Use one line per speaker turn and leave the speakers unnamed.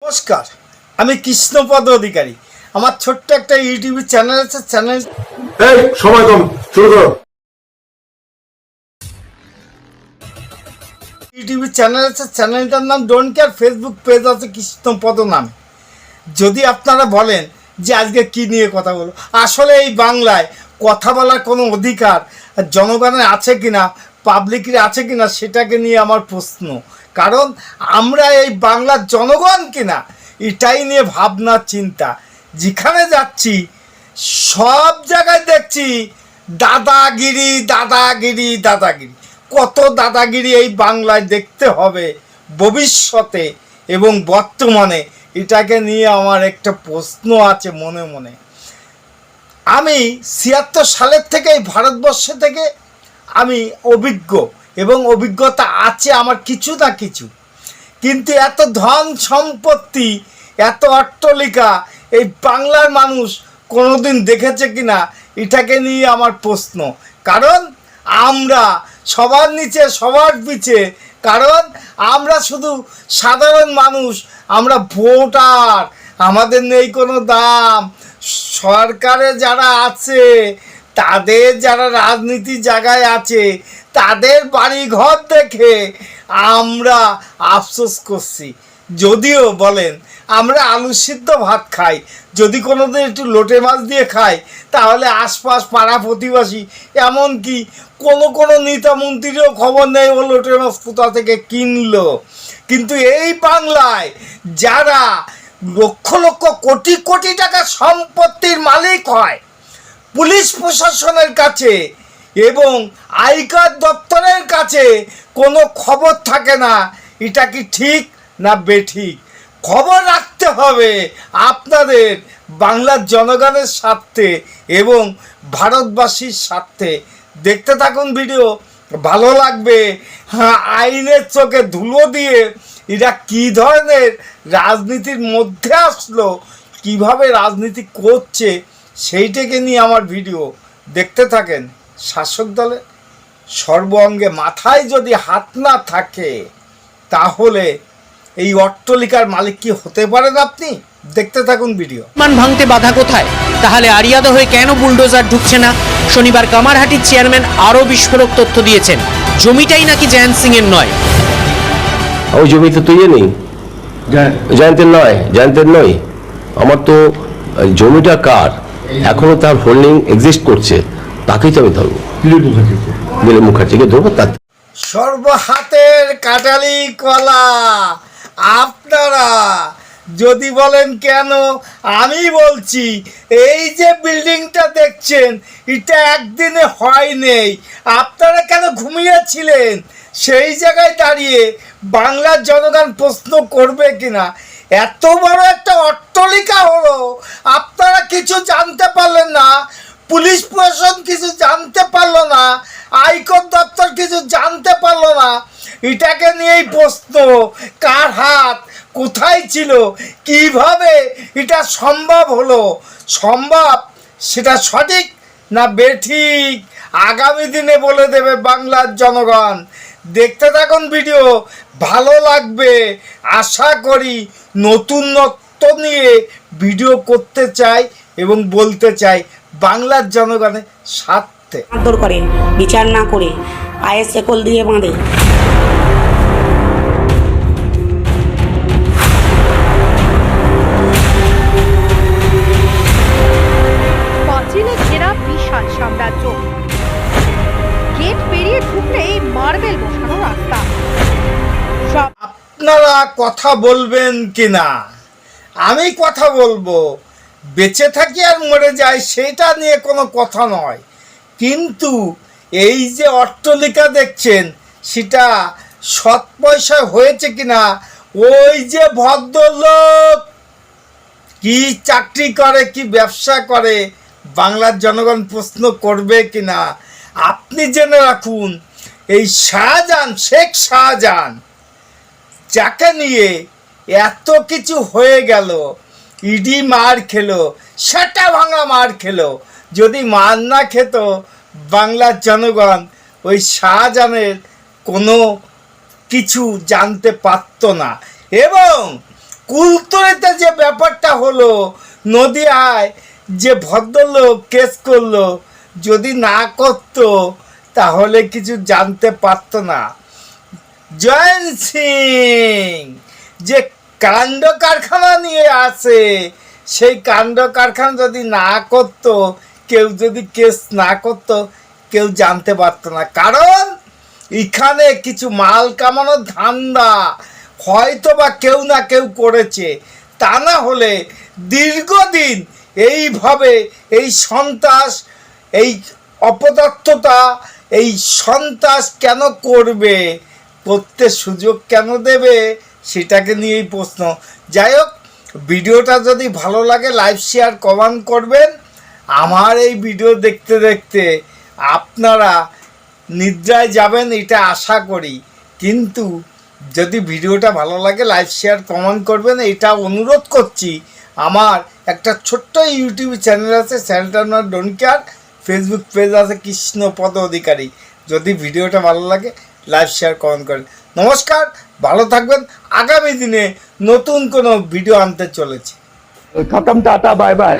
নমস্কার, আমি কৃষ্ণপদ অধিকারী। আমার ছোট্ট একটা ইউটিউব চ্যানেল আছে।
সময় কম, শুরু করো।
ইউটিউব চ্যানেল আছে, চ্যানেলটার নাম ডোন্ট কেয়ার। ফেসবুক পেজ আছে কৃষ্ণপদ নামে। যদি আপনারা বলেন যে আজকে কি নিয়ে কথা বলবো, আসলে এই বাংলায় কথা বলার কোনো অধিকার জনগণের আছে কিনা, পাবলিকের আছে কিনা, সেটাকে নিয়ে আমার প্রশ্ন। কারণ আমরা এই বাংলার জনগণ কিনা এটাই নিয়ে ভাবনা চিন্তা। যেখানে যাচ্ছি সব জায়গায় দেখছি দাদাগিরি দাদাগিরি দাদাগিরি। কত দাদাগিরি এই বাংলায় দেখতে হবে ভবিষ্যতে এবং বর্তমানে, এটাকে নিয়ে আমার একটা প্রশ্ন আছে মনে মনে। আমি ৭৬ সালের থেকে এই ভারতবর্ষে থেকে আমি অভিজ্ঞ এবং অভিজ্ঞতা আছে আমার কিছু না কিছু। কিন্তু এত ধন সম্পত্তি, এত অট্টালিকা এই বাংলার মানুষ কোনোদিন দেখেছে কিনা, এটাকে নিয়ে আমার প্রশ্ন। কারণ আমরা সবার নিচে সবার পিছে, কারণ আমরা শুধু সাধারণ মানুষ, আমরা ভোটার, আমাদের নেই কোনো দাম। সরকারে যারা আছে, তাদের যারা রাজনীতি জায়গায় আছে, তাদের বাড়ি ঘর দেখে আমরা আফসোস করছি। যদিও বলেন আমরা আলু সিদ্ধ ভাত খাই, যদি কোনোদিন একটু লোটে মাছ দিয়ে খাই, তাহলে আশপাশ পাড়া প্রতিবেশী, এমনকি কোনো নেতা মন্ত্রীরও খবর নেই ও লোটে মাছ কোথা থেকে কিনলো। কিন্তু এই বাংলায় যারা লক্ষ লক্ষ কোটি কোটি টাকা সম্পত্তির মালিক হয়, পুলিশ প্রশাসনের কাছে এবং আয়কর দপ্তরের কাছে কোনো খবর থাকে না। এটা কি ঠিক না বেঠিক? খবর রাখতে হবে আপনাদের বাংলার জনগণের স্বার্থে এবং ভারতবাসীর স্বার্থে। দেখতে থাকুন ভিডিও, ভালো লাগবে। হ্যাঁ, আইনের চোখে ধুলো দিয়ে এরা কী ধরনের রাজনীতির মধ্যে আসলো, কিভাবে রাজনীতি করছে, সেইটাকে নিয়ে আমার ভিডিও দেখতে থাকেন। শাসক দলের সর্ব অঙ্গে মাথায় যদি হাত না থাকে, তাহলে এই অট্টালিকার মালিক কি হতে পারেন আপনি? দেখতে থাকুন ভিডিও।
মান ভাঙতে বাধা কোথায়? তাহলে আরিয়াদা হয়ে কেন বুলডোজার ঢুকছে না? শনিবার কামারহাটির চেয়ারম্যান আরও বিস্ফোরক তথ্য দিয়েছেন। জমিটাই নাকি জয়ন্ত সিং এর নয়।
ওই জমিতে তো নেই, জয়ন্তের নয়। আমার তো জমিটা কার, এখনো তার হোল্ডিং এক্সিস্ট করছে, তাকেই তো আমি ধরবো। দিলীপ মুখার্জিকে ধরবো। তার
সর্বহাতের কাটালি কলা। আপনারা যদি বলেন কেন, আমি বলছি এই যে বিল্ডিংটা দেখছেন, এটা একদিনে হয় নেই। আপনারা কেন ঘুমিয়েছিলেন? সেই জায়গায় দাঁড়িয়ে বাংলার জনগণ প্রশ্ন করবে কিনা, এত বড় একটা অট্টালিকা হলো, আপনারা কিছু জানতে পারলেন না, পুলিশ প্রশাসন কিছু জানতে পারলো না, আয়কর দপ্তর কিছু জানতে পারলো না। এটাকে নিয়েই প্রশ্ন, কার হাত কোথায় ছিল, কিভাবে এটা সম্ভব হলো? সম্ভব সেটা সঠিক না বেঠিক, আগামী দিনে বলে দেবে বাংলার জনগণ। দেখতে থাকুন ভিডিও, ভালো লাগবে। আশা করি নতুনত্ব নিয়ে ভিডিও করতে চাই এবং বলতে চাই বাংলার জনগণের স্বার্থে।
মারধর করে, বিচার না করে পায়ে শেকল দিয়ে বাঁধে।
পাঁচিলে ঘেরা বিশাল সাম্রাজ্য, গেট পেরিয়ে ঢুকলেই মার্বেল বসানো রাস্তা।
আপনারা কথা বলবেন কিনা? আমি কথা বলবো। বেঁচে থাকি আর মরে যায় সেটা নিয়ে কোনো কথা নয়, কিন্তু এই যে অট্টালিকা দেখছেন, সেটা সৎ পয়সা হয়েছে কিনা, ওই যে ভদ্রলোক কি চাকরি করে, কি ব্যবসা করে, বাংলার জনগণ প্রশ্ন করবে কিনা। আপনি জেনে রাখুন, এই শাহজাহান, শেখ শাহজাহান, যাকে নিয়ে এত কিছু হয়ে গেল, ইডি মার খেলো, সেটা ভাঙা মার খেলো। যদি মার না খেত, বাংলার জনগণ ওই শাহজাহানের কোনো কিছু জানতে পারত না। এবং কুলতলিতে যে ব্যাপারটা হলো, নদিয়ায় যে ভদ্রলোক কেস করলো, যদি না করতো তাহলে কিছু জানতে পারতো না। জয়ন্ত সিং যে কাণ্ড কারখানা নিয়ে আসে, সেই কাণ্ড কারখানা যদি না করতো, কেউ যদি কেস না করতো, কেউ জানতে পারতো না। কারণ এখানে কিছু মাল কামানোর ধান্দা হয়তো বা কেউ না কেউ করেছে, তা না হলে দীর্ঘদিন এইভাবে এই সন্ত্রাস, এই অপদার্থতা, এই সন্ত্রাস কেন করবে, করতে সুযোগ কেন দেবে, সেটাকে নিয়েই প্রশ্ন। যাই হোক, ভিডিওটা যদি ভালো লাগে লাইক শেয়ার কমেন্ট করবেন। আমার এই ভিডিও দেখতে দেখতে আপনারা নিদ্রায় যাবেন এটা আশা করি, কিন্তু যদি ভিডিওটা ভালো লাগে লাইক শেয়ার কমেন্ট করবেন এটা অনুরোধ করছি। আমার একটা ছোট্ট ইউটিউব চ্যানেল আছে, চ্যানেলটার নাম ডোন্ট কেয়ার, ফেসবুক পেজ আছে কৃষ্ণপদ অধিকারী। যদি ভিডিওটা ভালো লাগে লাইক শেয়ার কমেন্ট করেন। নমস্কার, ভালো থাকবেন। আগামী দিনে নতুন কোনো ভিডিও আনতে চলেছি।
खत्म, टाटा बाय बाय।